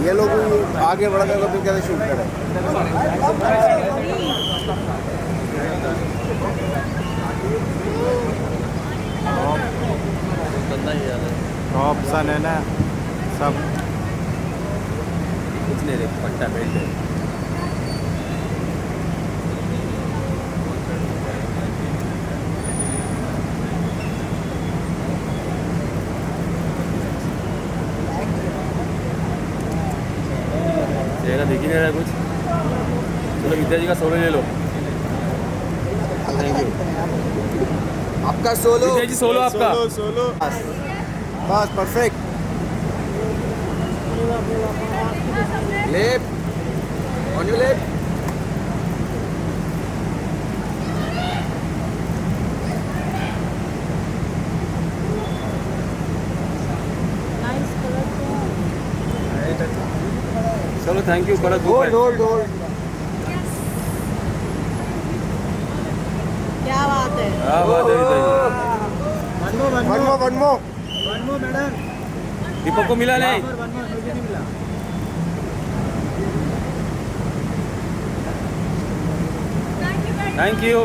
ये लोग आगे बढ़ गए तो फिर कैसे शूट करें? ऑप्शन है ना सब कुछ नहीं रे, पट्टा बेल्ट है। चेहरा दिख ही नहीं रहा कुछ। चलो विद्या जी का सोलो ले लो। Thank you. आपका सोलो। विद्या जी सोलो आपका। सोलो बस perfect. Left on your left. चलो थैंक यू। करो होल्ड होल्ड होल्ड। क्या बात है। क्या बात है विद्या जी। One more madam. दीपक को मिला नहीं। मुझे नहीं मिला। Thank you.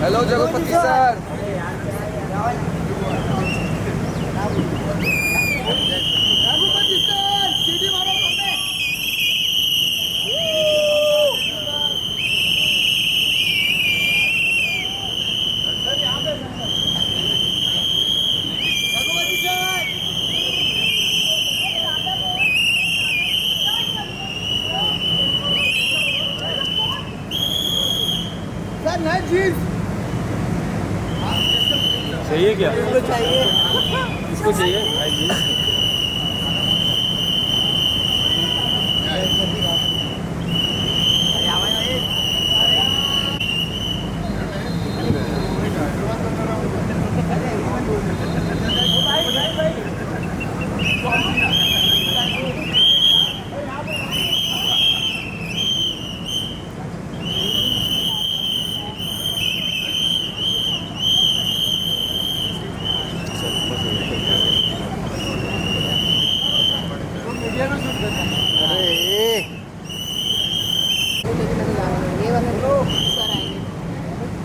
Hello Jagpati sir. चाहिए क्या? इसको चाहिए भाई जी।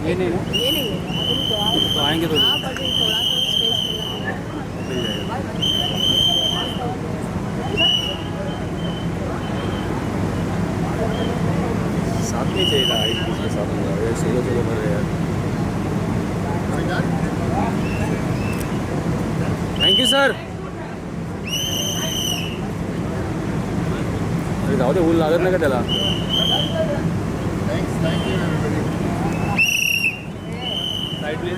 ये नहीं ना? ये नहीं है तो आएंगे तो हाँ, पर थोड़ा सा स्पेस मिल जाएगा। साथ में चाहिए था हाइट के साथ में सोलो सोलो भर रहे यार। Thank you sir. अरे जाऊ दे, ऊन लागत नाही का त्याला? Side please.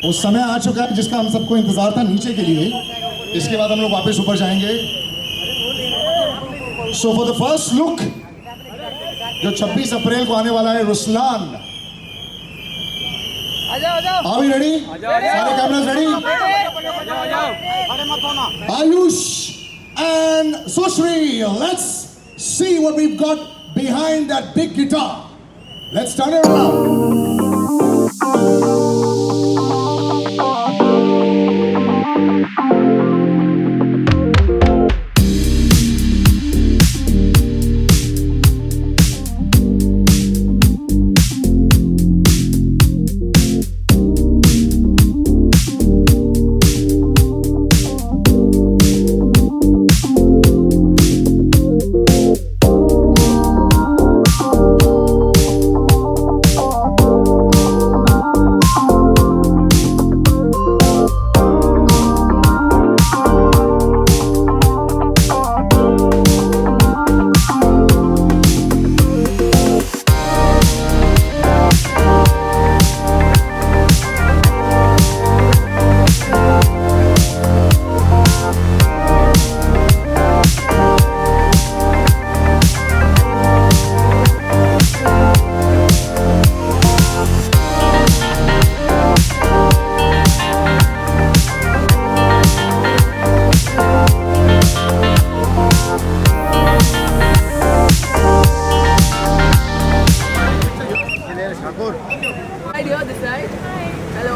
उस समय आ चुका है जिसका हम सबको इंतजार था नीचे के लिए। इसके बाद हम लोग वापस ऊपर जाएंगे। So for the first look जो 26 अप्रैल को आने वाला है, रुस्लान। Are we ready? सारे cameras ready? Ayush and Sushri, let's see what we've got behind that big guitar. Let's turn it around.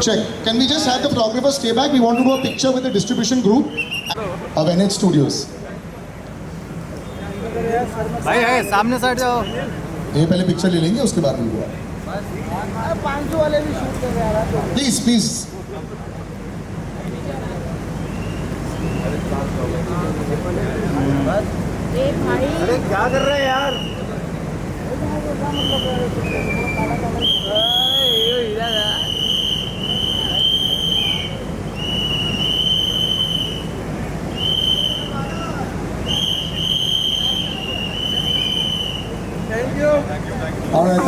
check. Can we just have the photographer stay back? We want to do a picture with the distribution group of NH Studios. भाई है सामने side जाओ ये पहले picture ले लेंगे उसके बाद में प्लीज प्लीज ए भाई अरे क्या कर रहे हैं यार All right.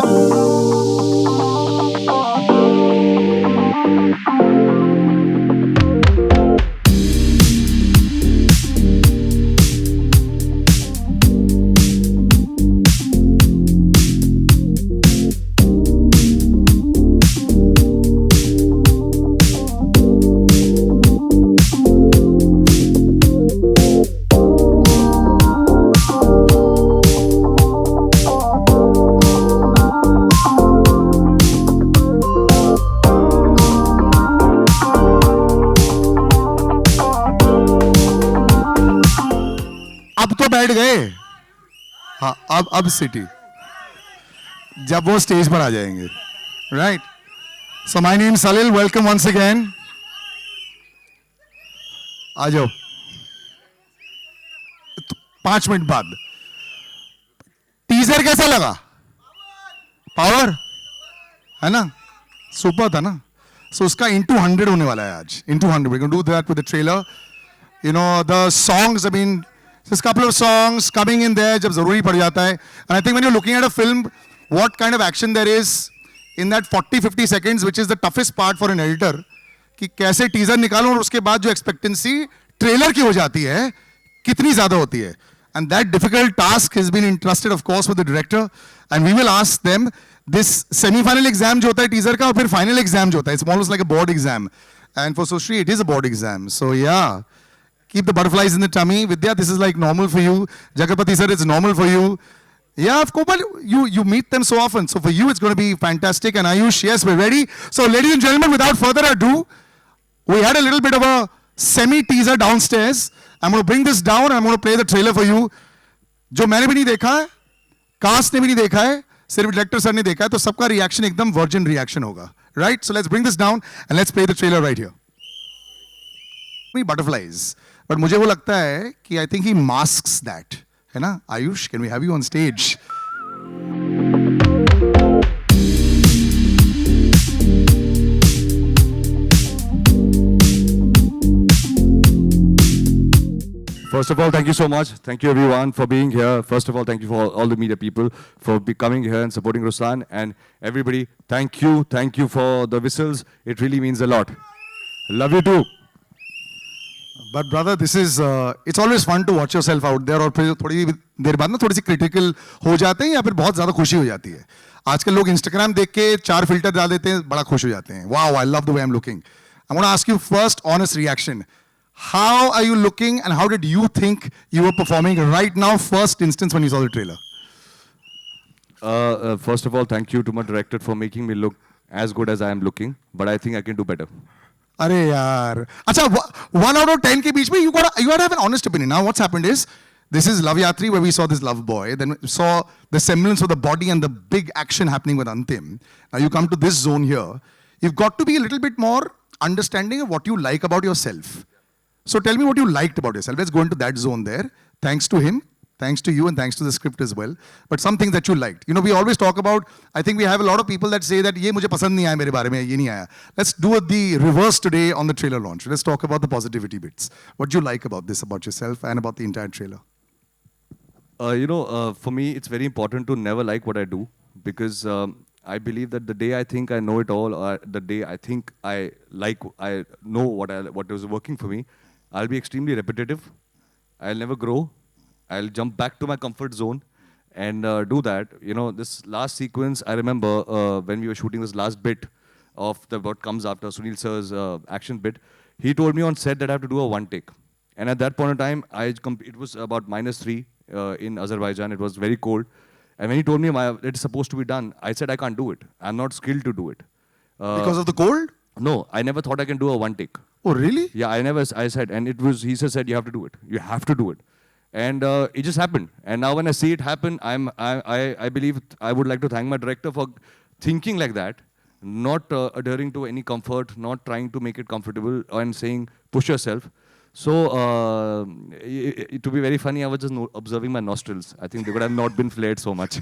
अब तो बैठ गए हाँ अब सिटी जब वो स्टेज पर आ जाएंगे right so my name Salil welcome once again आ जाओ 5 मिनट बाद टीजर कैसा लगा पावर है ना सुपर था ना सो उसका into 100 होने वाला है आज into 100 we're going to do that with the trailer you know the songs I mean there's a couple of songs coming in there जब जरूरी पड़ जाता है and I think when you're looking at a film what kind of action there is in that 40-50 seconds which is the toughest part for an editor कि कैसे teaser निकालूं और उसके बाद जो एक्सपेक्टेंसी ट्रेलर की हो जाती है कितनी ज्यादा होती है and that difficult task has been entrusted of course with the director and we will ask them this semi-final exam जो होता है टीजर का और फिर final exam जो होता है it's almost like a board exam and for Sushri it is a board exam so yeah keep the butterflies in the tummy Vidya this is like normal for you Jagapati sir it's normal for you yeah of course but you meet them so often so for you it's going to be fantastic and Ayush yes we're ready so ladies and gentlemen without further ado we had a little bit of a semi teaser downstairs I'm going to bring this down and I'm going to play the trailer for you जो मैंने भी नहीं देखा है cast ने भी नहीं देखा है सिर्फ डायरेक्टर सर ने देखा है तो सबका रिएक्शन एकदम वर्जिन रिएक्शन होगा right so let's bring this down and let's play the trailer right here butterflies but मुझे वो लगता है कि I think he masks that है ना Ayush can we have you on stage First of all, thank you so much. Thank you everyone for being here. First of all, thank you for all the media people for coming here and supporting Ruslan. And everybody, thank you for the whistles. It really means a lot. Love you too. But brother, this is, it's always fun to watch yourself out there और फिर थोड़ी देर बाद ना थोड़ी सी critical हो जाते हैं या फिर बहुत ज़्यादा खुशी हो जाती है आजकल लोग इंस्टाग्राम देख के 4 फिल्टर डाल देते हैं बड़ा खुश हो जाते हैं wow I love the way I am looking I want to ask you first honest reaction how are you looking and how did you think you were performing right now first instance when you saw the trailer First of all, thank you to my director for making me look as good as I am looking. But I think I can do better. अरे यार अच्छा 1 out of 10 के बीच में you gotta have an honest opinion now what's happened is this is Love Yatri where we saw this love boy then we saw the semblance of the body and the big action happening with Antim now you come to this zone here you've got to be a little bit more understanding of what you like about yourself so tell me what you liked about yourself let's go into that zone there thanks to him thanks to you and thanks to the script as well but some things that you liked you know we always talk about I think we have a lot of people that say that ye mujhe pasand nahi aaya mere bare mein ye nahi aaya let's do the reverse today on the trailer launch let's talk about the positivity bits what do you like about this about yourself and about the entire trailer For me, it's very important to never like what I do because I believe that the day I think I know it all, or the day I think I know what is working for me, I'll be extremely repetitive. I'll never grow. I'll jump back to my comfort zone and do that. You know, this last sequence, I remember when we were shooting this last bit of what comes after Sunil sir's action bit, he told me on set that I have to do a one take. And at that point in time, it was about -3 in Azerbaijan. It was very cold. And when he told me it's supposed to be done, I said I can't do it. I'm not skilled to do it. because of the cold No, I never thought I can do a one take. Oh, really? Yeah, I said, and it was, he said, you have to do it. You have to do it. And it just happened. And now when I see it happen, I believe I would like to thank my director for thinking like that, not adhering to any comfort, not trying to make it comfortable, and saying, push yourself. So, to be very funny, I was just observing my nostrils. I think they would have not been flared so much.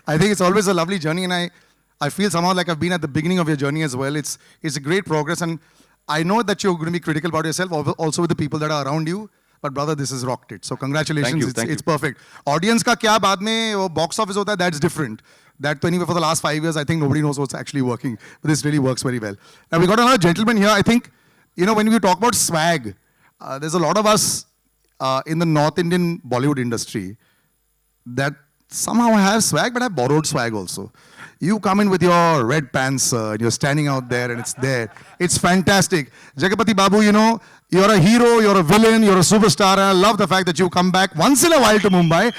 I think it's always a lovely journey, and I feel somehow like I've been at the beginning of your journey as well. It's a great progress, and I know that you're going to be critical about yourself, also with the people that are around you. But brother, this has rocked it. So congratulations, Thank you. it's perfect. Audience का क्या बाद में वो box office होता है, that's different. That anyway for the last 5 years, I think nobody knows what's actually working. But this really works very well. Now we got another gentleman here. I think, you know, when we talk about swag, there's a lot of us in the North Indian Bollywood industry that somehow have swag, but have borrowed swag also. You come in with your red pants, and you're standing out there, and it's there. It's fantastic. Jagapati Babu, you know, you're a hero, you're a villain, you're a superstar, and I love the fact that you come back once in a while to Mumbai.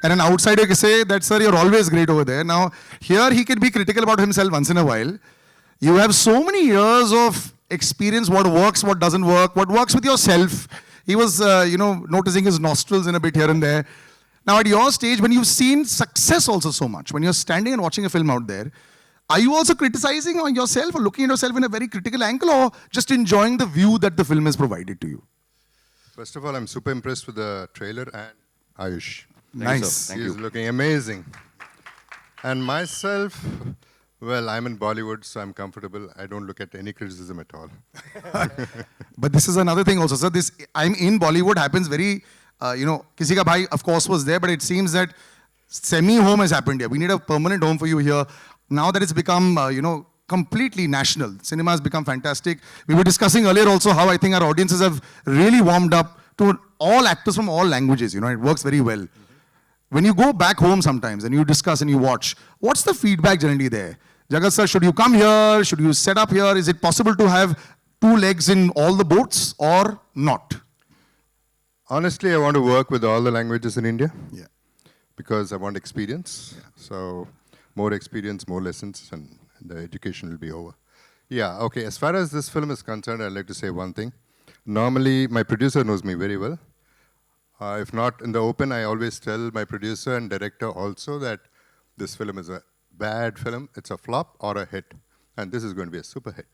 And an outsider can say that, sir, you're always great over there. Now, here he can be critical about himself once in a while. You have so many years of experience, what works, what doesn't work, what works with yourself. He was, you know, noticing his nostrils in a bit here and there. Now, at your stage, when you've seen success also so much, when you're standing and watching a film out there, are you also criticizing on yourself or looking at yourself in a very critical angle, or just enjoying the view that the film has provided to you? First of all, I'm super impressed with the trailer and Ayush. Nice. Thank He's you. looking amazing. And myself, well, I'm in Bollywood, so I'm comfortable. I don't look at any criticism at all. But this is another thing also, sir. This I'm in Bollywood happens very, you know, Kisi Ka Bhai, of course, was there, but it seems that semi-home has happened here. We need a permanent home for you here. Now that it's become, you know, completely national. Cinema has become fantastic. We were discussing earlier also how I think our audiences have really warmed up to all actors from all languages. You know, it works very well. When you go back home sometimes and you discuss and you watch, what's the feedback generally there? Jagat sir, should you come here? Should you set up here? Is it possible to have two legs in all the boats or not? Honestly, I want to work with all the languages in India Yeah. because I want experience. So more experience, more lessons, and the education will be over. Yeah, okay. As far as this film is concerned, I'd like to say one thing. Normally, my producer knows me very well. If not in the open, I always tell my producer and director also that this film is a bad film, it's a flop or a hit. And this is going to be a super hit.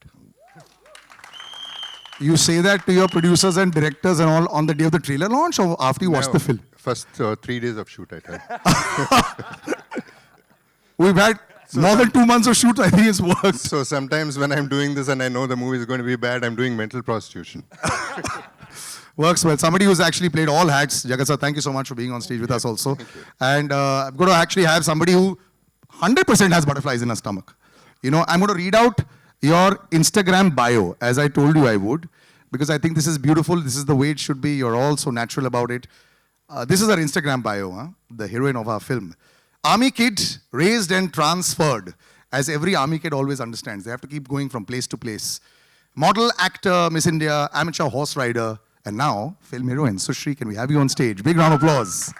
You say that to your producers and directors and all on the day of the trailer launch or after you watch No, the film? First 3 days of shoot, I tell. We've had more than 2 months of shoot. I think it's worked. So sometimes when I'm doing this and I know the movie is going to be bad, I'm doing mental prostitution. Works well. Somebody who's actually played all hats. Jagat sir, thank you so much for being on stage with us also. And I'm going to actually have somebody who 100% has butterflies in her stomach. You know, I'm going to read out your Instagram bio, as I told you I would, because I think this is beautiful. This is the way it should be. You're all so natural about it. This is our Instagram bio, huh? The heroine of our film. Army kid, raised and transferred, as every army kid always understands. They have to keep going from place to place. Model, actor, Miss India, amateur horse rider, and now film heroine. Sushri, can we have you on stage? Big round of applause.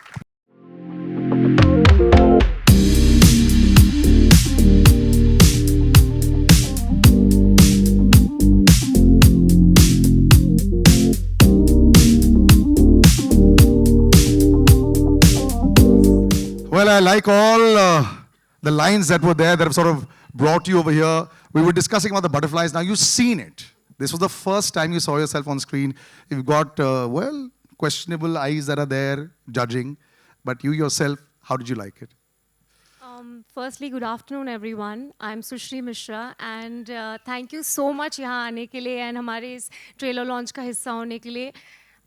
Well, I like all the lines that were there that have sort of brought you over here. We were discussing about the butterflies. Now, you've seen it. This was the first time you saw yourself on screen. You've got, well, questionable eyes that are there judging. But you yourself, how did you like it? Firstly, good afternoon, everyone. I'm Sushri Mishra, and thank you so much यहाँ आने के लिए and हमारे इस trailer launch का हिस्सा होने के लिए.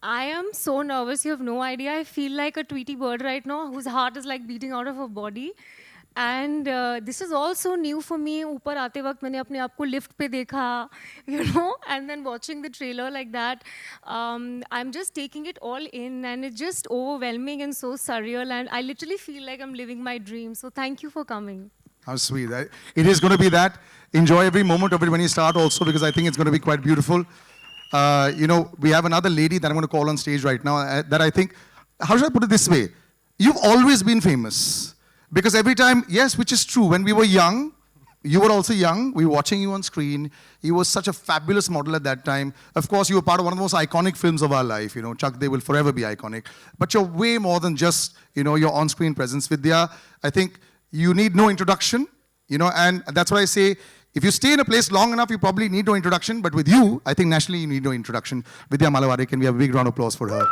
I am so nervous, you have no idea. I feel like a Tweety bird right now, whose heart is like beating out of her body. And this is also new for me. ऊपर आते वक्त मैंने अपने आप को lift पे देखा, you know, and then watching the trailer like that, I'm just taking it all in, and it's just overwhelming and so surreal. And I literally feel like I'm living my dream. So thank you for coming. How sweet. It is going to be that. Enjoy every moment of it when you start also, because I think it's going to be quite beautiful. We have another lady that I'm going to call on stage right now that I think, how should I put it this way? You've always been famous. Because every time, yes, which is true, when we were young, you were also young, we were watching you on screen. You were such a fabulous model at that time. Of course, you were part of one of the most iconic films of our life. Chak De will forever be iconic. But you're way more than just, your on-screen presence. Vidya, I think you need no introduction, and that's why I say, if you stay in a place long enough, you probably need no introduction. But with you, I think nationally you need no introduction. Vidya Malawade, can we have a big round of applause for her?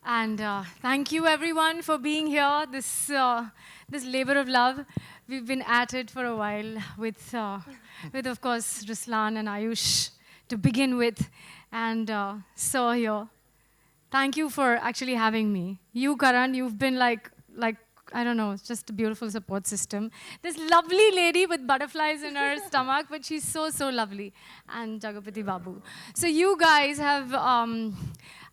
And thank you everyone for being here. This labor of love. We've been at it for a while with of course Ruslan and Ayush to begin with, and Sir here. Thank you for actually having me. You, Karan, you've been like I don't know, just a beautiful support system. This lovely lady with butterflies in her stomach, but she's so lovely. And Jagapati Babu. So you guys have,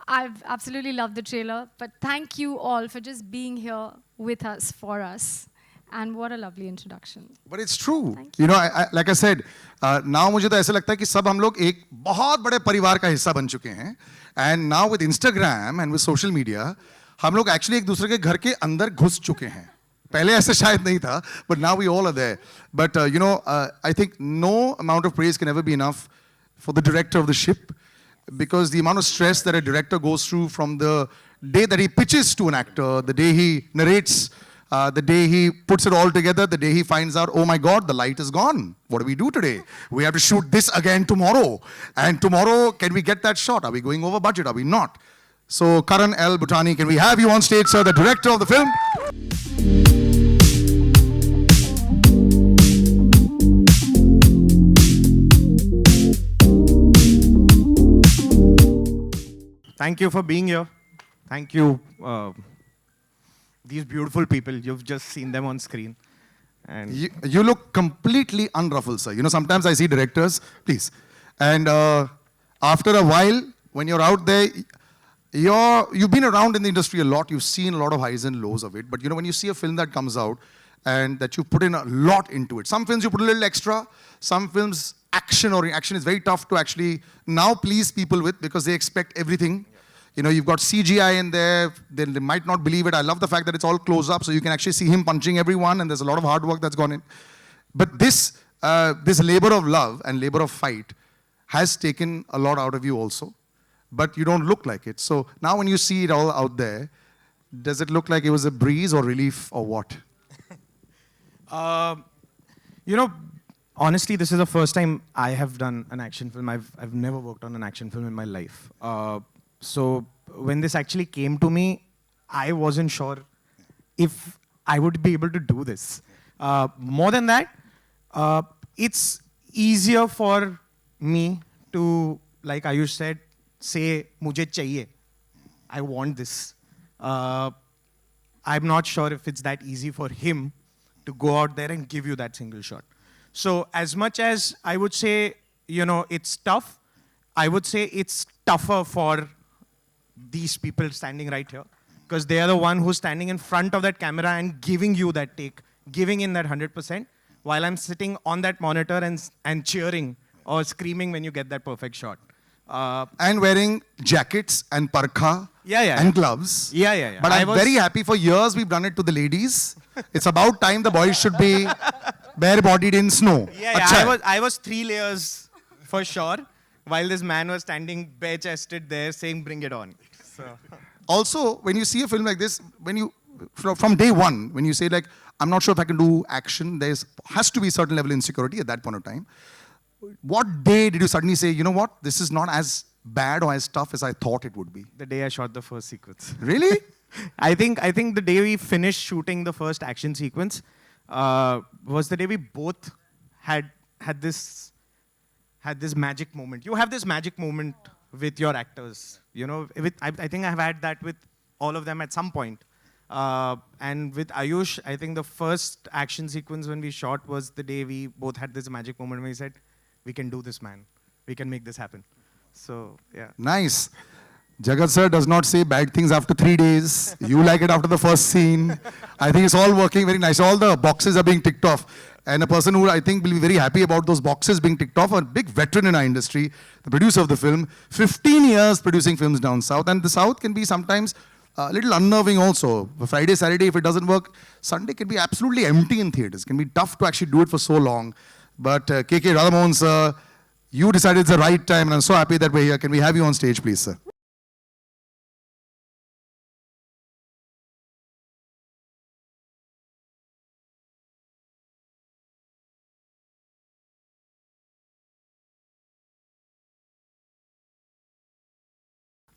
I've absolutely loved the trailer, but thank you all for just being here with us, for us. And what a lovely introduction. But it's true. Thank you. Like I said, now मुझे तो ऐसा लगता है कि सब हम लोग एक बहुत बड़े परिवार का हिस्सा बन चुके हैं. And now with Instagram and with social media, हम लोग actually एक दूसरे के घर के अंदर घुस चुके हैं. पहले ऐसे शायद नहीं था, but now we all are there. But I think no amount of praise can ever be enough for the director of the ship, because the amount of stress that a director goes through from the day that he pitches to an actor, the day he narrates, the day he puts it all together, the day he finds out, oh my God, the light is gone. What do we do today? We have to shoot this again tomorrow. And tomorrow, can we get that shot? Are we going over budget? Are we not? So, Karan L. Bhutani, can we have you on stage, sir, the director of the film? Thank you for being here. Thank you, these beautiful people. You've just seen them on screen. And You look completely unruffled, sir. Sometimes I see directors, please. And after a while, when you're out there, you've been around in the industry a lot. You've seen a lot of highs and lows of it. But when you see a film that comes out and that you put in a lot into it, some films you put a little extra. Some films, action is very tough to actually now please people with, because they expect everything. You've got CGI in there, they might not believe it. I love the fact that it's all close up, so you can actually see him punching everyone, and there's a lot of hard work that's gone in. But this labor of love and labor of fight has taken a lot out of you also. But you don't look like it. So now when you see it all out there, does it look like it was a breeze or relief or what? honestly, this is the first time I have done an action film. I've never worked on an action film in my life. So when this actually came to me, I wasn't sure if I would be able to do this. More than that, it's easier for me to, like Ayush said, say, "Mujhe chahiye." I want this. I'm not sure if it's that easy for him to go out there and give you that single shot. So as much as I would say, it's tough, I would say it's tougher for these people standing right here, because they are the one who's standing in front of that camera and giving you that take, giving in that 100%, while I'm sitting on that monitor and cheering or screaming when you get that perfect shot. And wearing jackets and parka and gloves. Yeah. But I'm very happy. For years we've done it to the ladies. It's about time the boys should be bare-bodied in snow. Yeah. I was 3 layers for sure, while this man was standing bare-chested there saying, "Bring it on." So. Also, when you see a film like this, from day one, when you say like, I'm not sure if I can do action, there has to be a certain level of insecurity at that point of time. What day did you suddenly say, you know what, this is not as bad or as tough as I thought it would be? The day I shot the first sequence. Really? I think the day we finished shooting the first action sequence was the day we both had this magic moment. You have this magic moment with your actors. I think I've had that with all of them at some point. And with Ayush, I think the first action sequence when we shot was the day we both had this magic moment where we said, we can do this, man. We can make this happen. So, yeah. Nice. Jagat sir does not say bad things after 3 days. You like it after the first scene. I think it's all working very nice. All the boxes are being ticked off. And a person who I think will be very happy about those boxes being ticked off, a big veteran in our industry, the producer of the film, 15 years producing films down south. And the south can be sometimes a little unnerving also. Friday, Saturday, if it doesn't work, Sunday can be absolutely empty in theaters. It can be tough to actually do it for so long. But KK Radhamohan sir, you decided it's the right time, and I'm so happy that we're here. Can we have you on stage, please, sir?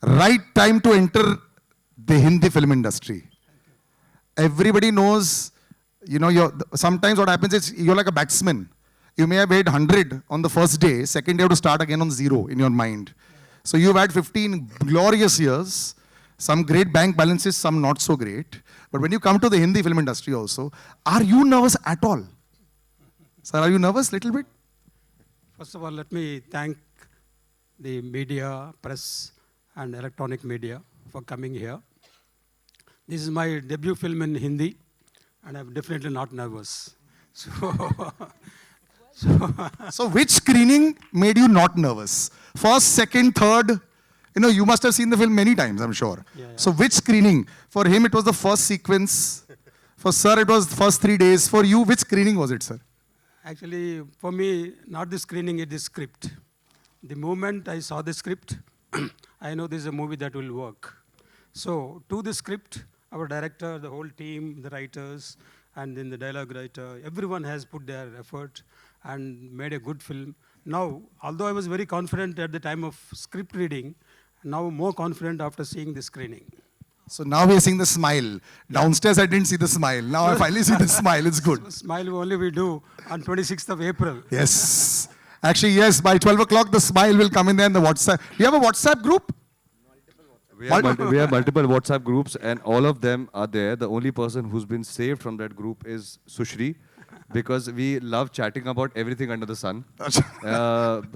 Right time to enter the Hindi film industry. Everybody knows, you know, sometimes what happens is you're like a batsman. You may have hit 100 on the first day, second day you have to start again on 0 in your mind. So you've had 15 glorious years, some great bank balances, some not so great. But when you come to the Hindi film industry also, are you nervous at all? Sir, are you nervous little bit? First of all, let me thank the media, press, and electronic media for coming here. This is my debut film in Hindi, and I'm definitely not nervous. So which screening made you not nervous? First, second, third? You know, you must have seen the film many times, I'm sure. Yeah. So which screening? For him, it was the first sequence. For sir, it was the first 3 days. For you, which screening was it, sir? Actually, for me, not the screening, it is script. The moment I saw the script, I know this is a movie that will work. So, to the script, our director, the whole team, the writers, and then the dialogue writer, everyone has put their effort and made a good film. Now, although I was very confident at the time of script reading, now more confident after seeing the screening. So now we are seeing the smile. Downstairs, I didn't see the smile. Now I finally see the smile. It's good. Smile only we do on 26th of April. Yes. Actually, yes, by 12 o'clock, the smile will come in there in the WhatsApp. Do you have a WhatsApp group? We have multiple WhatsApp groups, and all of them are there. The only person who's been saved from that group is Sushri, because we love chatting about everything under the sun.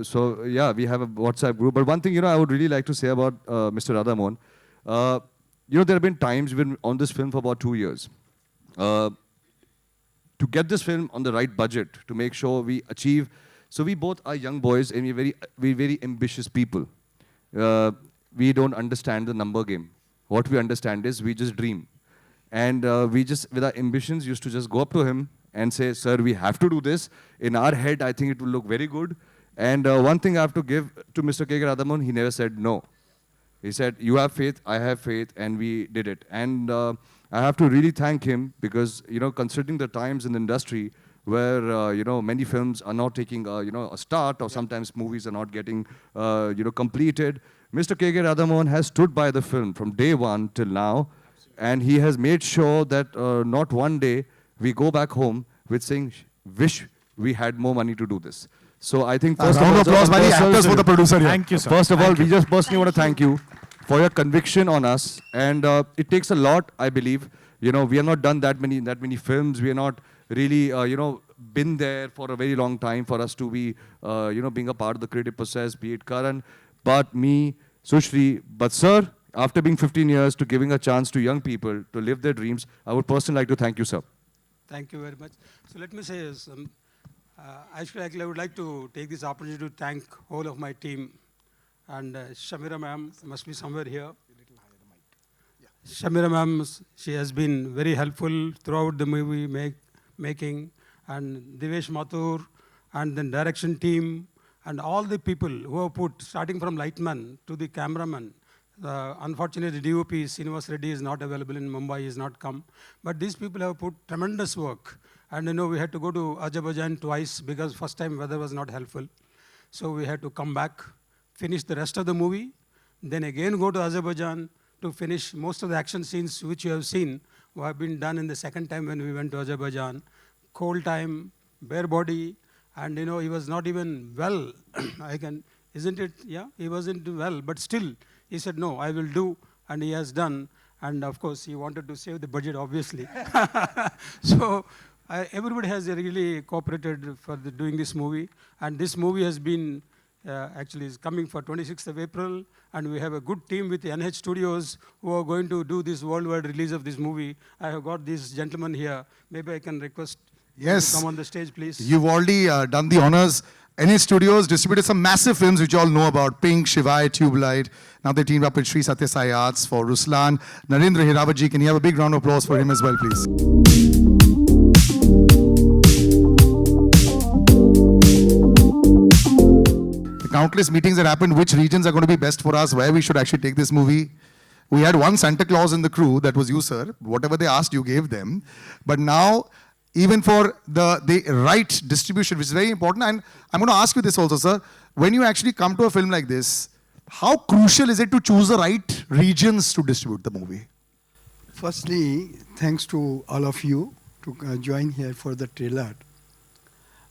So yeah, we have a WhatsApp group. But one thing, you know, I would really like to say about Mr. Radhamohan. You know, there have been times we've been on this film for about 2 years. To get this film on the right budget, to make sure we achieve. So we both are young boys, and we're very ambitious people. We don't understand the number game. What we understand is we just dream. And we just, with our ambitions, used to just go up to him and say, sir, we have to do this. In our head, I think it will look very good. And one thing I have to give to Mr. KK Radhamohan, he never said no. He said, you have faith, I have faith, and we did it. And I have to really thank him because, you know, considering the times in the industry where, you know, many films are not taking, you know, a start, or sometimes movies are not getting, you know, completed, Mr. KK Radhamohan has stood by the film from day one till now, and he has made sure that not one day we go back home with saying, wish we had more money to do this. So I think first round of applause by the actors for the producer here. Thank you, sir. First of all, we just personally want to thank you for your conviction on us, and it takes a lot, I believe. You know, we have not done that many films. We are not really, you know, been there for a very long time for us to be, you know, being a part of the creative process, be it Karan, but me, Sushri, but sir, after being 15 years to giving a chance to young people to live their dreams, I would personally like to thank you, sir. Thank you very much. So let me say, actually, I would like to take this opportunity to thank all of my team. And Shamira ma'am must be somewhere here. Shamira ma'am, she has been very helpful throughout the movie making. And Divesh Mathur, and then direction team, and all the people who have put, starting from lightman to the cameraman. Unfortunately, DOP Srinivas Reddy is not available in Mumbai, he has not come. But these people have put tremendous work. And you know, we had to go to Azerbaijan twice because first time weather was not helpful. So we had to come back, finish the rest of the movie, then again go to Azerbaijan to finish most of the action scenes which you have seen have been done in the second time when we went to Azerbaijan. Cold time, bare body, and you know, he was not even well. Isn't it? Yeah, he wasn't well, but still, he said, no, I will do, and he has done. And of course, he wanted to save the budget, obviously. So Everybody has really cooperated for doing this movie, and this movie has been actually is coming for 26th of April, and we have a good team with NH Studios who are going to do this worldwide release of this movie. I have got these gentlemen here. Maybe I can request Yes. to come on the stage, please. You've already done the honors. NH Studios distributed some massive films which you all know about. Pink, Shivai, Tube Light. Now they teamed up with Sri Satya Sai Arts for Ruslan. Narendra Hiravatji, can you have a big round of applause for him as well, please? The countless meetings that happened, which regions are going to be best for us, where we should actually take this movie. We had one Santa Claus in the crew, that was you, sir. Whatever they asked, you gave them. But now, even for the right distribution, which is very important, and I'm going to ask you this also, sir. When you actually come to a film like this, how crucial is it to choose the right regions to distribute the movie? Firstly, thanks to all of you to join here for the trailer.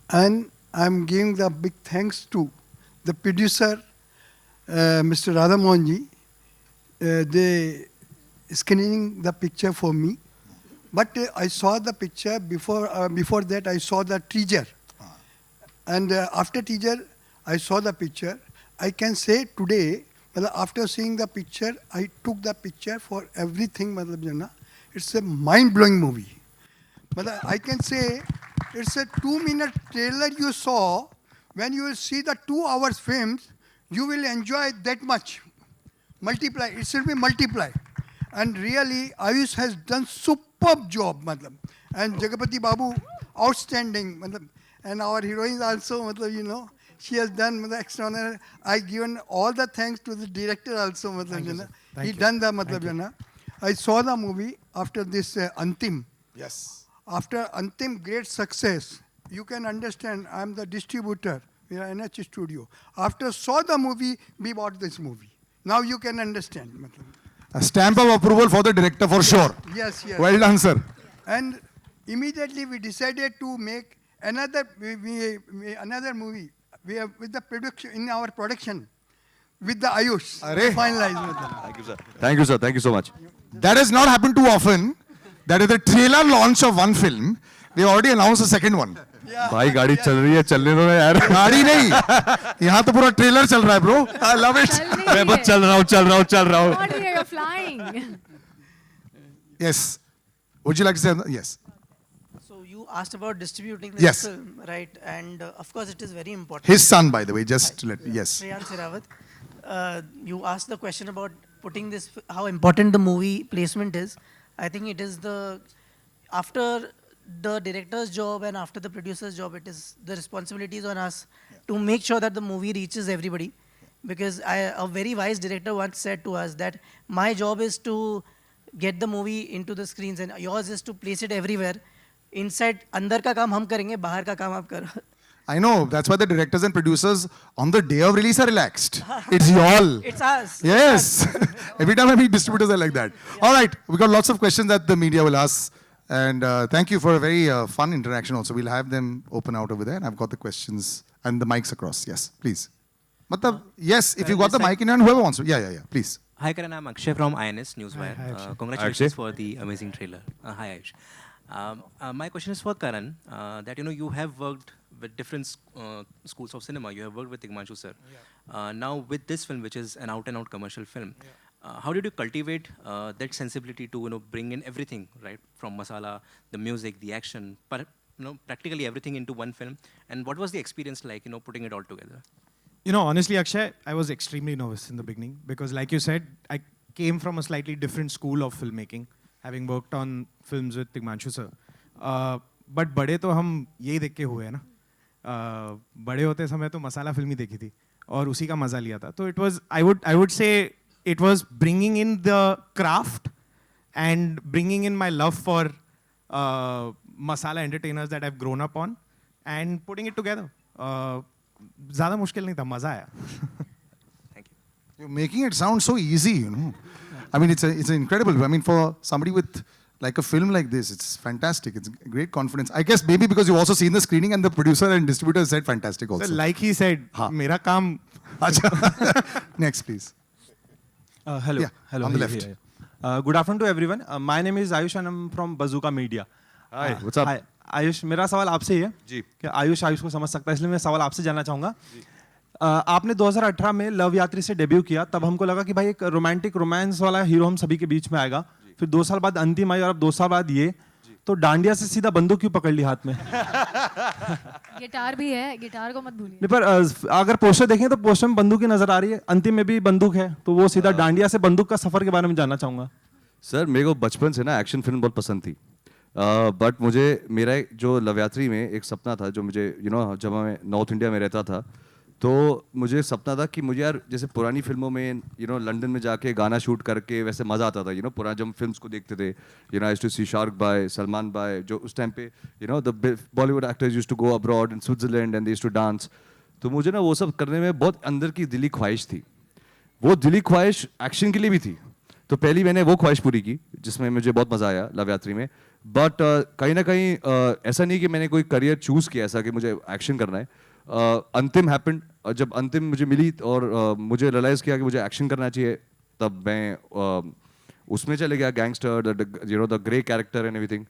And I'm giving the big thanks to the producer, Mr. Radhamohanji. They screening the picture for me. But I saw the picture before that I saw the teaser. And after teaser, I saw the picture. I can say today, after seeing the picture, I took the picture for everything. It's a mind-blowing movie. I can say it's a 2-minute trailer you saw. When you will see the 2 hours films, you will enjoy that much. Multiply, it should be multiply. And really, Ayush has done superb job. And Jagapati Babu, outstanding. And our heroines also, she has done extraordinary. I given all the thanks to the director also. He done the I saw the movie after this Antim. Yes. After Antim great success, you can understand I'm the distributor. We are NH Studio. After saw the movie, we bought this movie. Now you can understand. A stamp of approval for the director for sure. Yes, yes. Well done, sir. And immediately we decided to make another another movie. We have with the production in our production with the Ayush. Finalized. Thank you, sir. Thank you, sir. Thank you so much. That has not happened too often. That is the trailer launch of one film. They already announced the second one. भाई गाड़ी चल रही है चलने दो ना यार गाड़ी नहीं यहाँ तो पूरा ट्रेलर चल रहा है ब्रो आई लव इट मैं बस चल रहा हूँ What are you flying? yes would you like to say yes So you asked about distributing this Yes. film, right? And of course, it is very important. his son by the way just to let yes Shreyans Hirawat, you asked the question about putting this, how important the movie placement is. I think it is after the director's job and after the producer's job, it is the responsibilities on us to make sure that the movie reaches everybody. Because a very wise director once said to us that my job is to get the movie into the screens and yours is to place it everywhere. Inside, अंदर का काम हम करेंगे, बाहर का काम आप करो. I know that's why the directors and producers on the day of release are relaxed it's y'all It's us. yes every time I meet distributors are like that all right we got lots of questions that the media will ask and thank you for a very fun interaction also we'll have them open out over there and I've got the questions and the mics across yes please yes if you got the mic in hand whoever wants to yeah please Hi Karan, I'm Akshay from INS Newswire. Congratulations for the amazing trailer. Hi Ayush. My question is for Karan. That you have worked with different schools of cinema. You have worked with Tigmanshu sir. Now with this film, which is an out-and-out commercial film, how did you cultivate that sensibility to bring in everything, right, from masala, the music, the action, practically everything into one film? And what was the experience like, putting it all together? Honestly, Akshay, I was extremely nervous in the beginning because, like you said, I came from a slightly different school of filmmaking, having worked on films with Tigmanshu sir. But बड़े तो हम यही देख के हुए हैं ना. बड़े होते समय तो मसाला फिल्म ही देखी थी और उसी का मजा लिया था. तो it was, I would say, it was bringing in the craft and bringing in my love for masala entertainers that I've grown up on and putting it together. ज़्यादा मुश्किल नहीं था, मजा आया. Thank you. You're making it sound so easy, I mean, it's incredible. I mean, for somebody with like a film like this, it's fantastic. It's great confidence. I guess maybe because you've also seen the screening and the producer and distributor said fantastic also. So like he said, मेरा काम. Next, please. Hello. Yeah, Hello. on the left. Good afternoon to everyone. My name is Ayush and I'm from Bazooka Media. Hi, what's up? Ayush, मेरा सवाल आपसे ही है जी। कि आयुष को समझ सकता है, इसलिए मैं सवाल आपसे जानना चाहूँगा। आपने 2018 में लव यात्री से डेब्यू किया, तब हमको लगा कि भाई एक रोमांटिक रोमांस वाला हीरो हम सभी के बीच में आएगा। फिर 2 साल बाद अंतिम आई और अब 2 साल बाद ये, तो डांडिया से सीधा बंदूक क्यों पकड़ ली हाथ में? गिटार भी है, गिटार को मत भूलिए। नहीं, पर अगर पोस्टर देखें तो पोस्टर में बंदूक ही नजर आ रही है, अंतिम में भी बंदूक है, तो वो सीधा डांडिया से बंदूक का सफर के बारे में जानना चाहूंगा। सर मेरे को बचपन से ना एक्शन फिल्म बहुत पसंद थी, बट मुझे मेरा जो लव यात्री में एक सपना था जो मुझे जब मैं नॉर्थ इंडिया में रहता था तो मुझे सपना था कि मुझे यार जैसे पुरानी फिल्मों में लंदन में जाके गाना शूट करके वैसे मज़ा आता था, पुराना जब फिल्म्स को देखते थे, I used to see Shahrukh भाई, सलमान भाई, जो उस टाइम पे the Bollywood actors used to go abroad in Switzerland and they used to dance. तो मुझे ना वो सब करने में बहुत अंदर की दिली ख्वाहिश थी, वो दिली ख्वाहिश एक्शन के लिए भी थी। तो पहली मैंने वो ख्वाहिश पूरी की जिसमें मुझे बहुत मज़ा आया लव यात्री में। बट कहीं ना कहीं ऐसा नहीं कि मैंने कोई करियर चूज़ किया ऐसा कि मुझे एक्शन करना है। अंतिम हैपेंड, और जब अंतिम मुझे मिली और मुझे रियलाइज़ किया कि मुझे एक्शन करना चाहिए, तब मैं उसमें चले गया, gangster, the grey character and everything.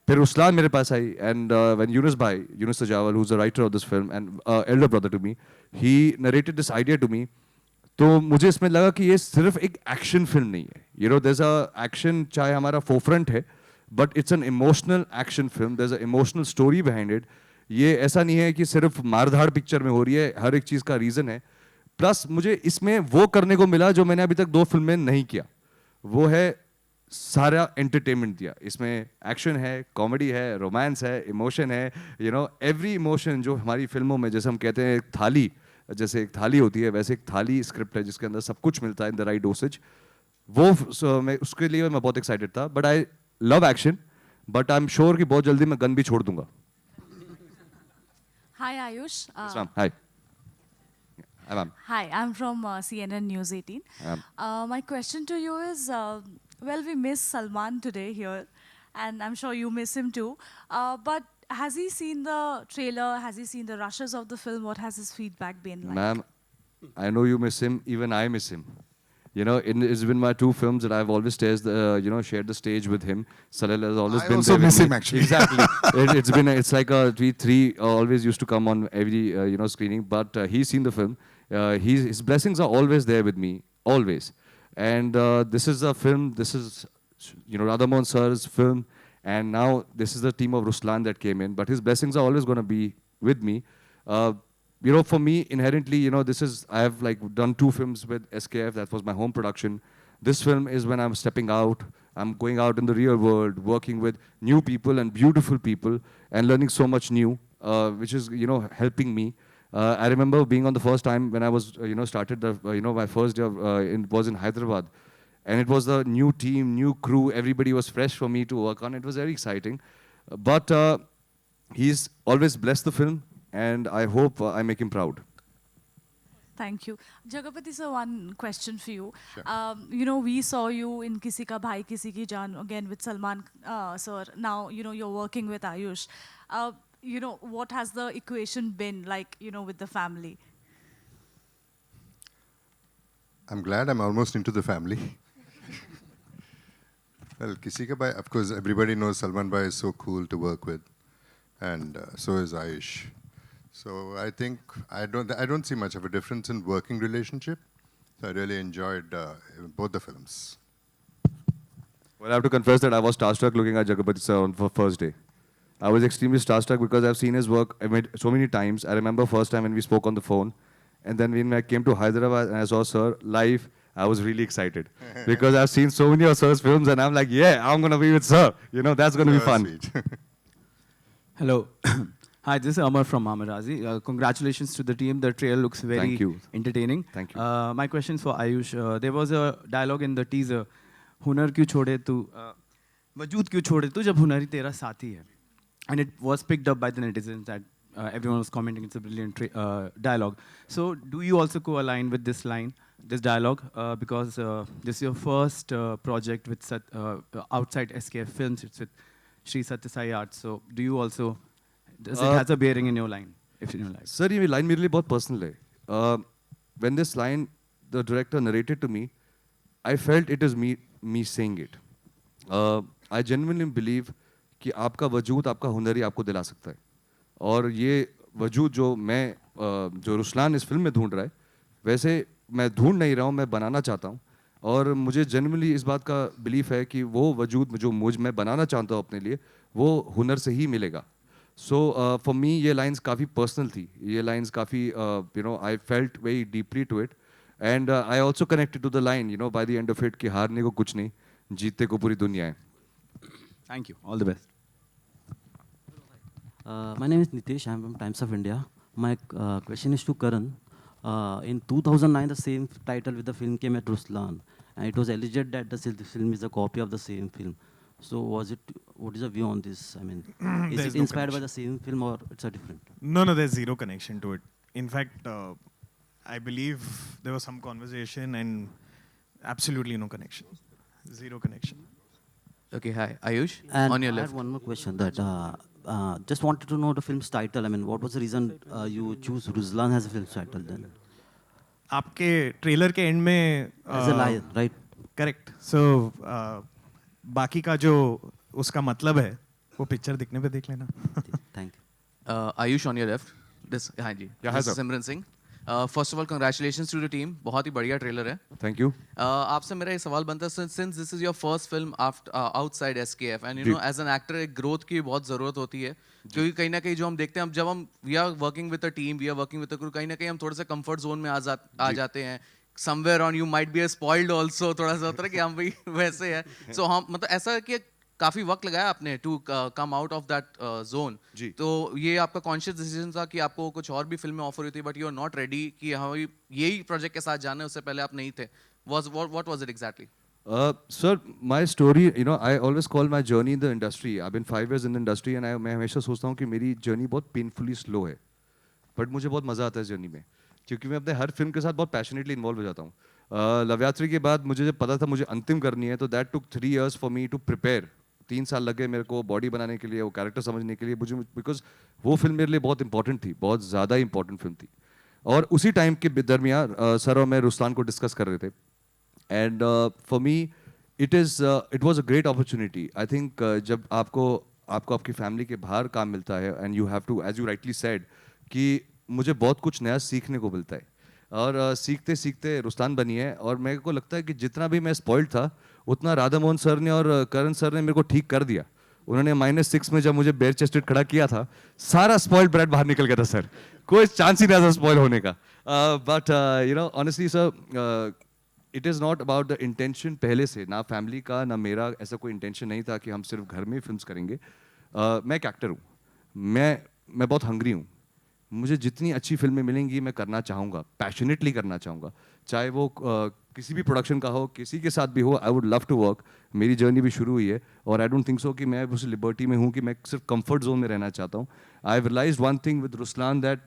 फिर रुस्लान मेरे पास आई and when Yunus Sajawal, who is the writer of this film and elder brother to me, he narrated this idea to me. तो मुझे इसमें लगा कि ये सिर्फ एक एक्शन फिल्म नहीं है, देयर इज अ एक्शन, चाहे हमारा फोरफ्रंट है, but it's an emotional action film, there is a emotional story behind it. ये ऐसा नहीं है कि सिर्फ मारधाड़ पिक्चर में हो रही है, हर एक चीज़ का रीज़न है। प्लस मुझे इसमें वो करने को मिला जो मैंने अभी तक 2 फिल्म में नहीं किया, वो है सारा एंटरटेनमेंट दिया। इसमें एक्शन है, कॉमेडी है, रोमांस है, इमोशन है, एवरी इमोशन जो हमारी फिल्मों में, जैसे हम कहते हैं एक थाली, जैसे एक थाली होती है, वैसे एक थाली स्क्रिप्ट है जिसके अंदर सब कुछ मिलता है इन द राइट डोसेज। वो मैं उसके लिए मैं बहुत एक्साइटेड था। But I love action, but I am sure कि बहुत जल्दी मैं गन भी छोड़ दूंगा। Hi Ayush. Yes, ma'am. Hi. Hi, ma'am. Hi, I'm from CNN News 18. My question to you is, well, we miss Salman today here, and I'm sure you miss him too. But has he seen the trailer? Has he seen the rushes of the film? What has his feedback been like? Ma'am, I know you miss him. Even I miss him. It's been my 2 films that I've always shared the stage with him. Salil has always been also there with miss me. him, actually. Exactly. It's like we 3 always used to come on every screening. But he's seen the film. His blessings are always there with me, always. And this is a film. This is Radhamohan sir's film, and now this is the team of Ruslan that came in. But his blessings are always going to be with me. For me, inherently, I have done 2 films with SKF. That was my home production. This film is when I'm stepping out. I'm going out in the real world, working with new people and beautiful people, and learning so much new, which is, helping me. I remember being on the first time when I was, started my first year was in Hyderabad. And it was the new team, new crew. Everybody was fresh for me to work on. It was very exciting. But he's always blessed the film. And I hope I make him proud. Thank you. Jagapati sir, one question for you. Sure. We saw you in Kisi Ka Bhai Kisi Ki Jaan, again with Salman sir. Now, you're working with Ayush. What has the equation been like, with the family? I'm glad I'm almost into the family. Well, Kisi Ka Bhai, of course, everybody knows Salman Bhai is so cool to work with. And so is Ayush. So I think I don't see much of a difference in working relationship. So I really enjoyed both the films. Well, I have to confess that I was starstruck looking at Jagapati sir on first day. I was extremely starstruck because I've seen his work so many times. I remember first time when we spoke on the phone, and then when I came to Hyderabad and I saw sir live, I was really excited because I've seen so many of sir's films, and I'm like, yeah, I'm gonna be with sir. That's gonna be fun. Hello. Hi, this is Amar from Amarazi. Congratulations to the team. The trailer looks very entertaining. Thank you. My question is for Ayush. There was a dialogue in the teaser, हुनर क्यों छोड़े तू, वजूद क्यों छोड़े तू जब हुनर ही तेरा साथी है. And it was picked up by the netizens that everyone was commenting it's a brilliant dialogue. So do you also co-align with this line, this dialogue? Because this is your first project with outside SKF Films. It's with Sri Satya Sai Arts. So do you also... Does it has a bearing in your line, if in your life? Sir, ये line मेरे लिए बहुत personal है. When this line the director narrated to me, I felt it is me saying it. I genuinely believe कि आपका वजूद, आपका हुनर ही आपको दिला सकता है। और ये वजूद जो जो रुस्लान इस फिल्म में ढूंढ रहा है, वैसे मैं ढूंढ नहीं रहा हूँ, मैं बनाना चाहता हूँ। और मुझे जनरली इस बात का बिलीफ है कि वो वजूद जो मैं बनाना चाहता हूँ अपने लिए, वो हुनर से ही मिलेगा। सो फॉर मी ये लाइंस काफ़ी पर्सनल थी, ये लाइंस काफ़ी I felt very deeply to it, and I also connected to the line by the end of it कि हारने को कुछ नहीं, जीतने को पूरी दुनिया है। Thank you. All the best. My name is Nitesh. I'm from Times of India. My question is to Karan. In 2009, the same title with the film came at Ruslan, and it was alleged that the film is a copy of the same film. So, what is your view on this? I mean, is it inspired by the same film or it's a different? No, there's zero connection to it. In fact, I believe there was some conversation and absolutely no connection. Zero connection. Okay, hi. Ayush, And on your I left. have one more question that just wanted to know the film's title. I mean, what was the reason you choose Ruslan as a film's title then? आपके trailer के end में As a lion, right? Correct. So बाकी का जो उसका मतलब है वो पिक्चर दिखने पे देख लेना। Thank you. Ayush, on your left. This, हाँ जी. Yeah, hi, This is sir. Simran Singh. First of all, congratulations to the team. बहुत ही बढ़िया ट्रेलर है. Thank you. आपसे मेरा एक सवाल बनता है, since this is your first film after outside SKF, and you know as an actor एक growth की बहुत ज़रूरत होती है, क्योंकि कहीं ना कहीं जो हम देखते हैं, जब हम we are working with a team, we are working with a crew, कहीं ना कहीं हम थोड़े से comfort zone में आ जाते हैं. Somewhere on you might be spoiled also, थोड़ा सा होता है कि हम भी वैसे हैं. So हम मतलब ऐसा है कि काफी वक्त लगाया आपने to come out of that zone, तो ये आपका कॉन्शियस डिसीजन था कि आपको कुछ और भी फिल्में ऑफर हुई थी but you are not ready कि हाँ यही प्रोजेक्ट के साथ जाना है, उससे पहले आप नहीं थे? What was it exactly? Sir, my story, I always call my journey in the industry. I've been 5 years in the industry and मैं हमेशा सोचता हूँ कि मेरी जर्नी बहुत पेनफुली स्लो है, बट मुझे बहुत मज़ा आता है इस जर्नी में, क्योंकि मैं अपने हर फिल्म के साथ बहुत पैशनेटली इन्वॉल्व हो जाता हूँ। लवयात्री के बाद मुझे जब पता था मुझे अंतिम करनी है, तो that took 3 years for me to prepare. 3 साल लगे मेरे को बॉडी बनाने के लिए, वो कैरेक्टर समझने के लिए, मुझे बिकॉज वो फिल्म मेरे लिए बहुत इंपॉर्टेंट थी, बहुत ज़्यादा इंपॉर्टेंट फिल्म थी। और उसी टाइम के दरमियान सर और मैं रुस्लान को डिस्कस कर रहे थे, and for me it was a great opportunity. I think जब आपको आपकी फैमिली के बाहर काम मिलता है, and you have to, as you rightly said, कि मुझे बहुत कुछ नया सीखने को मिलता है, और सीखते सीखते रुस्लान बनी है। और मेरे को लगता है कि जितना भी मैं स्पॉइल्ड था, उतना राधा मोहन सर ने और करण सर ने मेरे को ठीक कर दिया। उन्होंने -6 में जब मुझे बेयर चेस्टेड खड़ा किया था, सारा स्पॉइल्ड ब्रेड बाहर निकल गया था सर, कोई चांस ही नहीं था स्पॉइल होने का। But honestly sir, it is not about the intention पहले से, ना फैमिली का ना मेरा ऐसा कोई इंटेंशन नहीं था कि हम सिर्फ घर में फिल्म्स करेंगे। मैं एक एक्टर हूँ, मैं बहुत हंग्री हूँ, मुझे जितनी अच्छी फिल्में मिलेंगी मैं करना चाहूँगा, पैशनेटली करना चाहूँगा, चाहे वो किसी भी प्रोडक्शन का हो, किसी के साथ भी हो। I would love to work. मेरी जर्नी भी शुरू हुई है, और आई डोंट थिंक सो कि मैं उस लिबर्टी में हूँ कि मैं सिर्फ कंफर्ट जोन में रहना चाहता हूँ। I have realized one thing with Ruslaan, that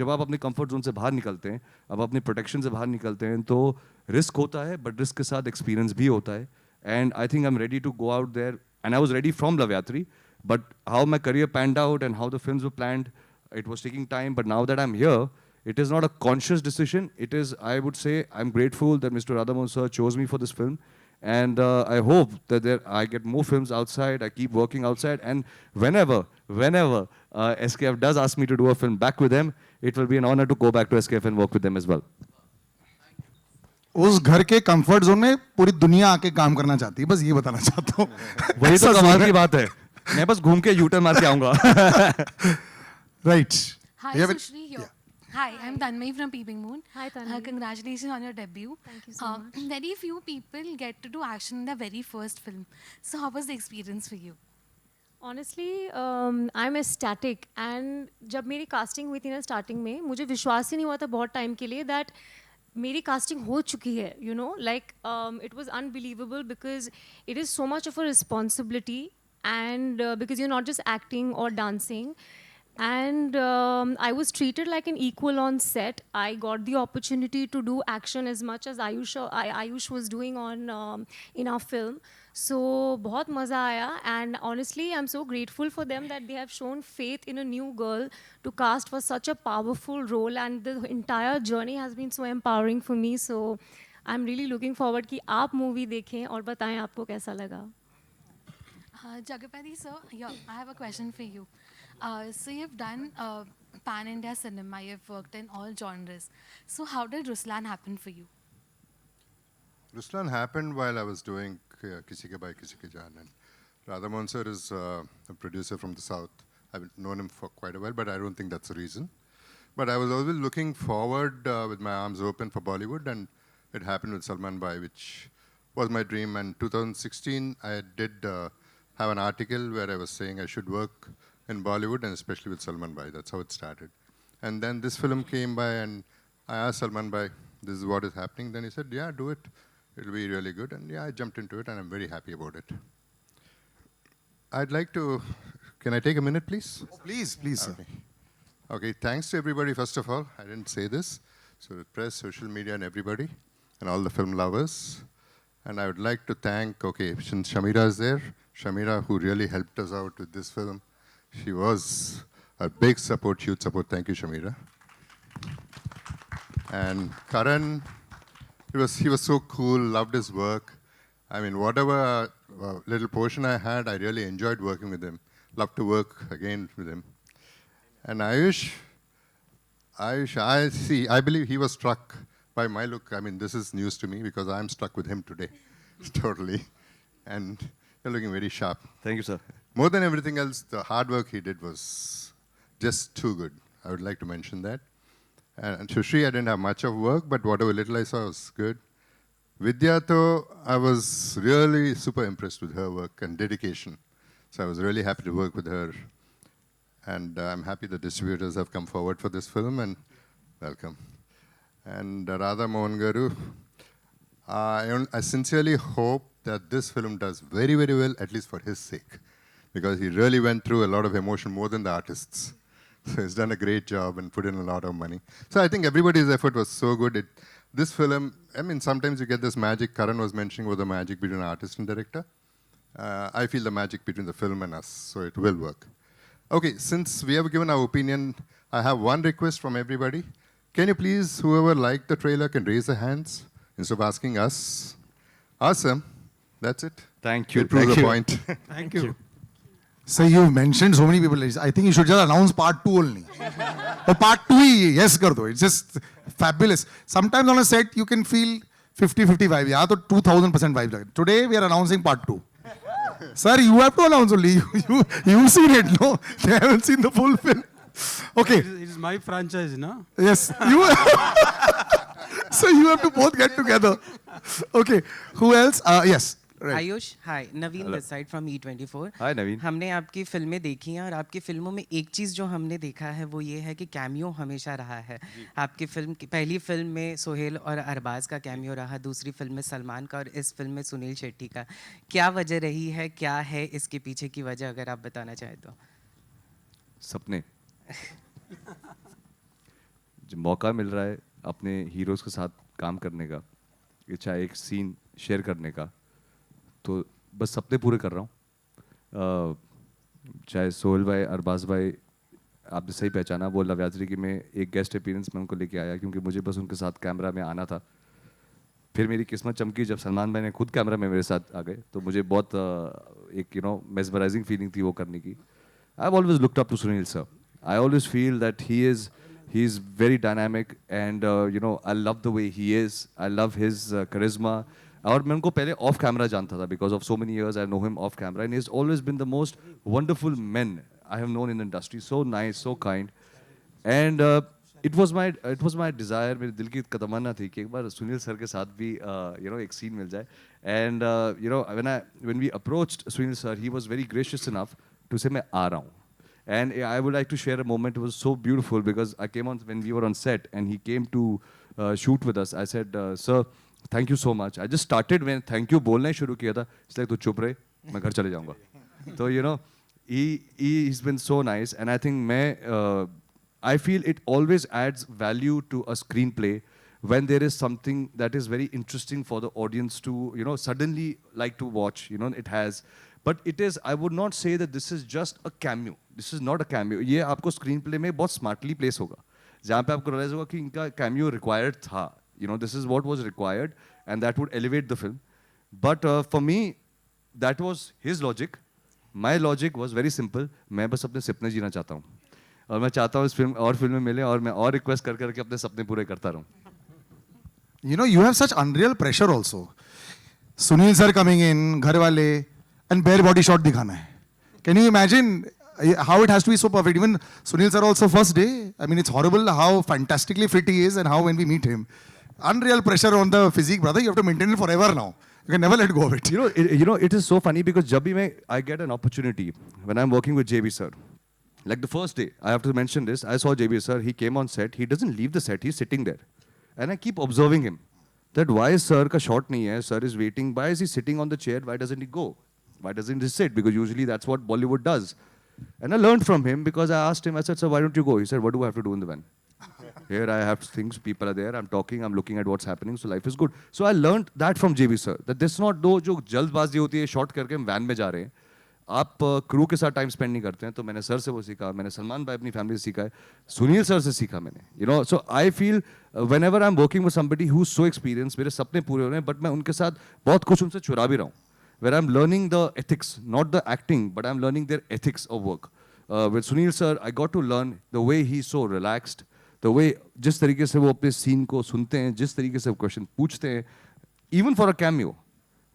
जब आप अपने कंफर्ट जोन से बाहर निकलते हैं, अब अपने प्रोटेक्शन से बाहर निकलते हैं, तो रिस्क होता है, बट रिस्क के साथ एक्सपीरियंस भी होता है। And I think I am ready to go out there, and I was ready from Loveyatri, but how my career panned out and how the films were planned, it was taking time, but now that I'm here, it is not a conscious decision. It is, I would say, I'm grateful that Mr. Radhamohan sir chose me for this film, and I hope that I get more films outside. I keep working outside, and whenever SKF does ask me to do a film back with them, it will be an honor to go back to SKF and work with them as well. उस घर के comfort zone में पूरी दुनिया आके काम करना चाहती है, बस ये बताना चाहता हूँ। वही तो कमाल की बात है, मैं बस घूम के यूटर्न मार के आऊंगा। Right. Hi, Sushri here. Hi, I'm Tanmay from Peeping Moon. Hi, Tanmay. Congratulations on your debut. Thank you so much. Very few people get to do action in their very first film. So how was the experience for you? Honestly, I'm ecstatic. And जब मेरी casting हुई थी ना starting में, मुझे विश्वास ही नहीं हुआ था बहुत टाइम के लिए that मेरी casting हो चुकी है, you know, like it was unbelievable because it is so much of a responsibility, and because you're not just acting or dancing. And I was treated like an equal on set. I got the opportunity to do action as much as Ayush was doing on in our film. So बहुत मज़ा आया, and honestly I'm so grateful for them that they have shown faith in a new girl to cast for such a powerful role, and the entire journey has been so empowering for me. So I'm really looking forward कि आप movie देखें और बताएं आपको कैसा लगा। Jagapati sir, yeah, I have a question for you. So you've done pan India cinema, you've worked in all genres. So how did Ruslan happen for you? Ruslan happened while I was doing Kisi Ke Bhai Kisi Ke Jaan. And Radha Mohan sir is a producer from the south. I've known him for quite a while, but I don't think that's the reason. But I was always looking forward with my arms open for Bollywood, and it happened with Salman Bhai, which was my dream. And 2016, I did have an article where I was saying I should work in Bollywood, and especially with Salman Bhai. That's how it started. And then this film came by, and I asked Salman Bhai, this is what is happening. Then he said, yeah, do it. It'll be really good. And yeah, I jumped into it, and I'm very happy about it. I'd like to, can I take a minute, please? Oh, please, please. Okay. Okay, thanks to everybody, first of all. I didn't say this. So the press, social media, and everybody, and all the film lovers. And I would like to thank, since Shamira is there, Shamira, who really helped us out with this film. She was a big support, huge support. Thank you, Shamira. And Karan, he was so cool, loved his work. I mean, whatever little portion I had, I really enjoyed working with him. Love to work again with him. And Ayush, I believe he was struck by my look. I mean, this is news to me because I'm stuck with him today, totally. And you're looking very sharp. Thank you, sir. More than everything else, the hard work he did was just too good. I would like to mention that. And Sushri, I didn't have much of work, but whatever little I saw was good. Vidya, though, I was really super impressed with her work and dedication. So I was really happy to work with her. And I'm happy the distributors have come forward for this film, and welcome. And Radha Mohan Garu, I sincerely hope that this film does very, very well, at least for his sake, because he really went through a lot of emotion, more than the artists. So he's done a great job and put in a lot of money. So I think everybody's effort was so good. This film, I mean, sometimes you get this magic. Karan was mentioning about the magic between artist and director. I feel the magic between the film and us, so it will work. Okay, since we have given our opinion, I have one request from everybody. Can you please, whoever liked the trailer, can raise their hands instead of asking us? Awesome. That's it. Thank you. It proves Thank the you. point. Thank you. So you mentioned so many people. I think you should just announce part 2 only. Or part 2 he yes कर दो. It's just fabulous. Sometimes on a set you can feel 50-55. यहाँ तो 2000% vibe लगे. Today we are announcing part 2. Sir, you have to announce only. You've seen it, no? They haven't seen the full film. Okay. It is my franchise, no? Yes. So you have to both get together. Okay. Who else? Yes. Right. Ayush hi Naveen this side from E24 हाय नवीन हमने आपकी फिल्में देखी हैं और आपकी फिल्मों में एक चीज़ जो हमने देखा है वो ये है कि कैमियो हमेशा रहा है आपकी फिल्म की पहली फिल्म में सोहेल और अरबाज का कैमियो रहा दूसरी फिल्म में सलमान का और इस फिल्म में सुनील शेट्टी का क्या वजह रही है क्या है इसके पीछे की वजह अगर आप बताना चाहें तो सपने जो मौका मिल रहा है अपने हीरोज़ के साथ काम करने का चाहे एक सीन शेयर करने का तो बस सपने पूरे कर रहा हूँ चाहे सोहेल भाई अरबाज भाई आपने सही पहचाना वो लव यात्री की मैं एक गेस्ट अपीयरेंस में उनको लेके आया क्योंकि मुझे बस उनके साथ कैमरा में आना था फिर मेरी किस्मत चमकी जब सलमान भाई ने खुद कैमरा में मेरे साथ आ गए तो मुझे बहुत एक मेस्मराइजिंग फीलिंग थी वो करने की I have always looked up to Sunil sir I always feel that he is very dynamic and I love the way he is I love his charisma और मैं उनको पहले ऑफ कैमरा जानता था because of so many years I know him off camera and is always been the most wonderful man I have known in industry so nice so kind and it was my desire मेरे दिल की तमन्ना थी कि एक बार Sunil sir के साथ भी एक सीन मिल जाए and when we approached Sunil sir he was very gracious enough to say मैं आ रहा हूँ and I would like to share a moment. It was so beautiful because I came on when we were on set and he came to shoot with us. I said, sir, thank you so much. I just started when thank you बोलना ही शुरू किया था. It's like तू चुप रहे, मैं घर चले जाऊँगा. So he's been so nice and I think I feel it always adds value to a screenplay when there is something that is very interesting for the audience to suddenly like to watch. It has. But it is, I would not say that this is just a cameo. This is not a cameo. ये आपको screen play में बहुत smartly place होगा जहाँ पे आपको realise होगा कि इनका कैमियो रिक्वायर्ड था this is what was required and that would elevate the film but for me that was his logic my logic was very simple, मैं बस अपने सपने जीना चाहता हूँ और मैं चाहता हूँ इस फिल्म और फिल्में मिले और मैं और रिक्वेस्ट कर करके अपने सपने पूरे करता रहूँ. You know, you have such unreal pressure also. Sunil sir coming in, घर वाले, and bare body shot दिखाना है. Can you imagine how it has to be so perfect? Even Sunil sir also first day. I mean, it's horrible how fantastically fit he is and how when we meet him, unreal pressure on the physique, brother. You have to maintain it forever now. You can never let go of it. It is so funny because जब भी I get an opportunity when I'm working with JB sir. Like the first day, I have to mention this. I saw JB sir. He came on set. He doesn't leave the set. He's sitting there. And I keep observing him, that why sir ka shot nahi hai, sir is waiting, why is he sitting on the chair, why doesn't he go? Why doesn't he sit? Because usually that's what Bollywood does. And I learned from him because I asked him, I said, sir, why don't you go? He said, what do I have to do in the van? Here I have things, people are there, I'm talking, I'm looking at what's happening, so life is good. So I learned that from JB sir, that this is not do jo जल्दबाजी होती है, shot करके हम van में जा रहे हैं, आप क्रू के साथ टाइम स्पेंड नहीं करते हैं. तो मैंने सर से वो सीखा, मैंने सलमान भाई अपनी फैमिली से सीखा है, सुनील सर से सीखा मैंने. You know, so I feel whenever I am working with somebody who is so experience, मेरे सपने पूरे हो रहे हैं बट मैं उनके साथ बहुत कुछ उनसे चुरा भी रहा हूँ. Where I am learning the ethics, not the acting, but I am learning their ethics of work. With Sunil sir I got to learn the way he so relaxed, the way जिस तरीके से वो अपने सीन को सुनते हैं, जिस तरीके से क्वेश्चन पूछते हैं, इवन फॉर अ कैमियो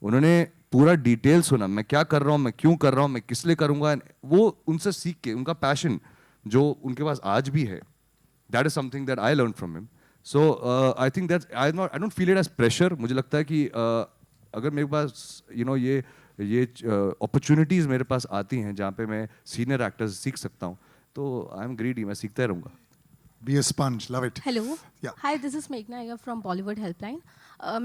उन्होंने पूरा डिटेल सुना, मैं क्या कर रहा हूँ, मैं क्यों कर रहा हूँ, मैं किस लिए करूँगा. वो उनसे सीख के उनका पैशन जो उनके पास आज भी है, that is something that I learn from him. So I think that I don't feel it as pressure. मुझे लगता है कि अगर मेरे पास ये अपॉर्चुनिटीज़ मेरे पास आती हैं जहाँ पे मैं सीनियर एक्टर्स सीख सकता हूँ, तो आई एम ग्रीडी, मैं सीखता रहूँगा. Be a sponge, love it. Hello. Yeah. Hi, this is Meghna Iyer from Bollywood Helpline.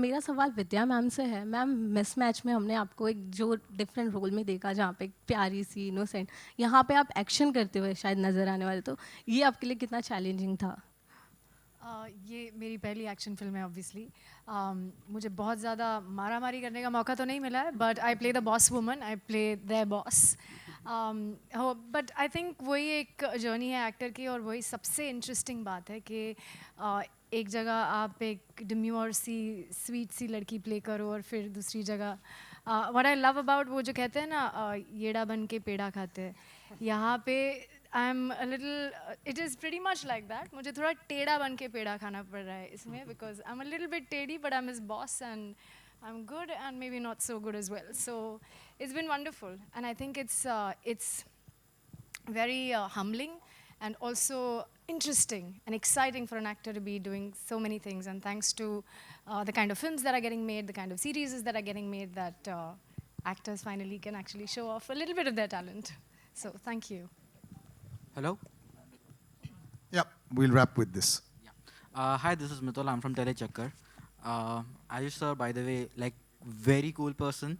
मेरा सवाल विद्या मैम से है. मैम, मिस मैच में हमने आपको एक जो डिफरेंट रोल में देखा जहाँ पे एक प्यारी सी इनोसेंट, यहाँ पे आप एक्शन करते हुए शायद नज़र आने वाले, तो ये आपके लिए कितना चैलेंजिंग था? ये मेरी पहली एक्शन फिल्म है ऑब्वियसली. मुझे बहुत ज़्यादा मारा मारी करने का मौका तो नहीं मिला है, but I play the boss woman, I play the boss. But I think वही एक जर्नी है एक्टर की, और वही सबसे इंटरेस्टिंग बात है कि एक जगह आप एक डिम्यूर सी स्वीट सी लड़की प्ले करो और फिर दूसरी जगह व्हाट आई लव अबाउट वो जो कहते हैं ना येड़ा बन के पेड़ा खाते हैं, यहाँ पे आई am a little, it is pretty much like that. मुझे थोड़ा टेढ़ा बन के पेड़ा खाना पड़ रहा है इसमें, because I am a little bit टेढ़ी but I am his boss and I'm good and maybe not so good as well. So it's been wonderful, and I think it's very humbling and also interesting and exciting for an actor to be doing so many things. And thanks to the kind of films that are getting made, the kind of series that are getting made, that actors finally can actually show off a little bit of their talent. So thank you. Hello. Yeah, we'll wrap with this. Hi, this is Mitul. I'm from Telechakkar. Ayush sir, by the way, like very cool person.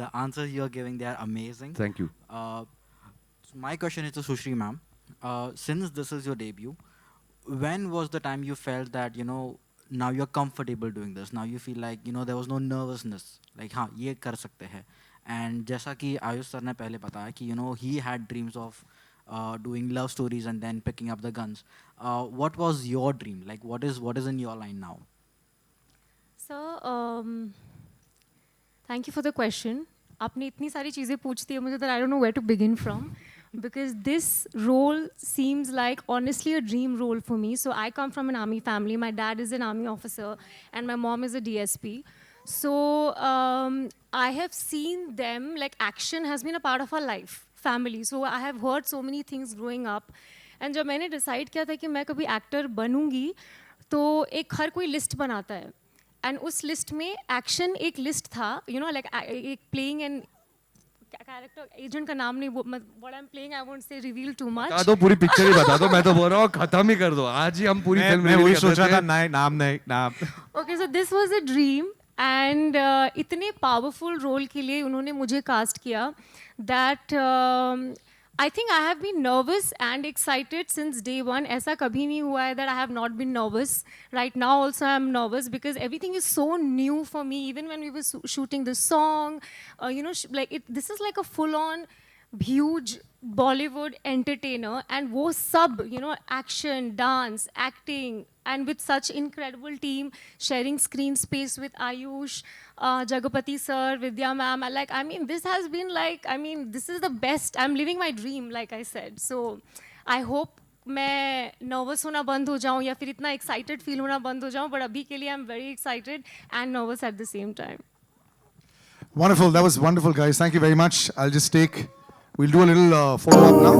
The answers you're giving, they are amazing. Thank you. So my question is to Sushri ma'am. Since this is your debut, when was the time you felt that, you know, now you're comfortable doing this? Now you feel like, you know, there was no nervousness. Like, हाँ, ये कर सकते हैं. And जैसा कि Ayush sir ने पहले बताया कि, you know, he had dreams of doing love stories and then picking up the guns. What was your dream? Like, what is in your line now? So, thank you for the question. आपने इतनी सारी चीज़ें पूछ दी है मुझे, that I don't know where to begin from, because this role seems like honestly a dream role for me. So I come from an army family. My dad is an army officer and my mom is a DSP. So I have seen them, like action has been a part of our life, family. So I have heard so many things growing up. And जब मैंने decide किया था कि मैं कभी actor बनूंगी, तो एक हर कोई list बनाता है. एंड उस लिस्ट में एक्शन एक लिस्ट था, यू नो, लाइक एक प्लेइंग एंड कैरेक्टर, एजेंट का नाम नहीं, what I am playing I won't say reveal too much. बता दो, पूरी पिक्चर ही बता दो. मैं तो बोल रहा हूँ खत्म ही कर दो आज ही, हम पूरी फिल्म मैं वही सोच रहा था, नाम. Okay, so this was a dream and इतने पावरफुल रोल के लिए उन्होंने मुझे कास्ट किया that I think I have been nervous and excited since day one. ऐसा कभी नहीं हुआ है that I have not been nervous. Right now also I am nervous because everything is so new for me. Even when we were shooting the song, you know, like this is like a full-on huge Bollywood entertainer, and वो सब, you know, action, dance, acting, and with such incredible team, sharing screen space with Ayush, Jagapati sir, Vidya ma'am. I mean, this has been like, I mean, this is the best. I'm living my dream, like I said. So, I hope मैं nervous होना बंद हो जाऊँ या फिर इतना excited feel होना बंद हो जाऊँ, बट अभी के लिए I am very excited and nervous at the same time. Wonderful. That was wonderful, guys. Thank you very much. We'll do a little follow-up now.